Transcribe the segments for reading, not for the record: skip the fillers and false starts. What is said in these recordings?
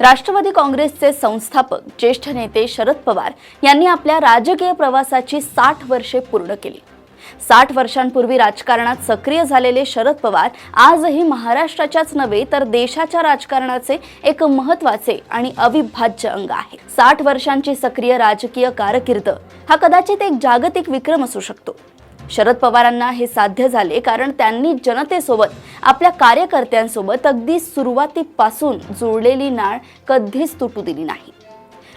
राष्ट्रवादी काँग्रेसचे संस्थापक ज्येष्ठ नेते शरद पवार यांनी आपल्या राजकीय प्रवासाची 60 वर्षे पूर्ण केली। 60 वर्षांपूर्वी राजकारणात सक्रिय झालेले शरद पवार आजही महाराष्ट्राच्याच नव्हे तर देशाच्या राजकारणाचे एक महत्त्वाचे आणि अविभाज्य अंग आहे। 60 वर्षांची सक्रिय राजकीय कारकीर्द हा कदाचित एक जागतिक विक्रम असू शकतो। शरद पवारांना हे साध्य झाले कारण त्यांनी जनतेसोबत आपल्या कार्यकर्त्यांसोबत अगदी सुरुवातीपासून जोडलेली नाळ कधीच तुटू दिली नाही।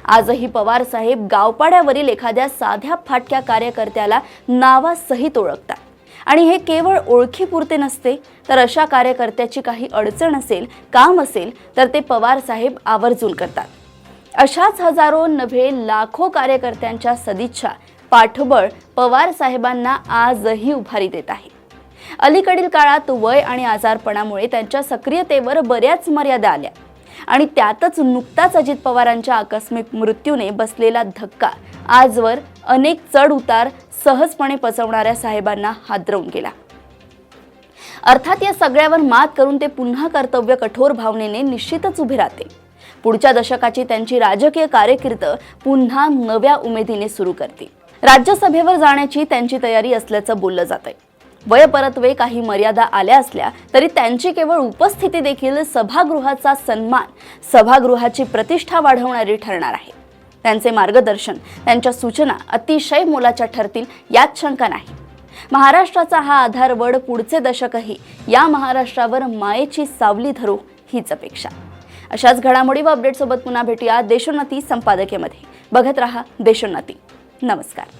आजही पवार साहेब गावपाड्यावरील एखाद्या साध्या फाटक्या कार्यकर्त्याला नावासहित ओळखतात आणि हे केवळ ओळखीपुरते नसते तर अशा कार्यकर्त्याची काही अडचण असेल, काम असेल तर ते पवार साहेब आवर्जून करतात। अशाच हजारो नव्हे लाखो कार्यकर्त्यांच्या सदिच्छा पाठबळ पवार साहेबांना आजही उभारी देत आहे। अलीकडील काळात वय आणि आजारपणामुळे त्यांच्या सक्रियतेवर बऱ्याच मर्यादा आल्या आणि त्यातच नुकताच अजित पवारांच्या आकस्मिक मृत्यूने बसलेला धक्का आजवर अनेक चढ उतार सहजपणे पचवणाऱ्या साहेबांना हादरवून गेला। अर्थात या सगळ्यावर मात करून ते पुन्हा कर्तव्य कठोर भावनेने निश्चितच उभे राहते। पुढच्या दशकाची त्यांची राजकीय कारकीर्द पुन्हा नव्या उमेदीने सुरू करते। राज्यसभेवर जाण्याची त्यांची तयारी असल्याचं बोललं जातंय। वयपरत्वे काही मर्यादा आल्या असल्या तरी त्यांची केवळ उपस्थिती देखील सभागृहाचा सन्मान, सभागृहाची प्रतिष्ठा वाढवणारी ठरणार आहे। त्यांचे मार्गदर्शन, त्यांच्या सूचना अतिशय मोलाच्या ठरतील यात शंका नाही। महाराष्ट्राचा हा आधारवड पुढचे दशकही या महाराष्ट्रावर मायेची सावली धरो हीच अपेक्षा। अशाच घडामोडी व अपडेट सोबत पुन्हा भेटूया देशोन्नती संपादकीयमध्ये। बघत रहा देशोन्नती। नमस्कार।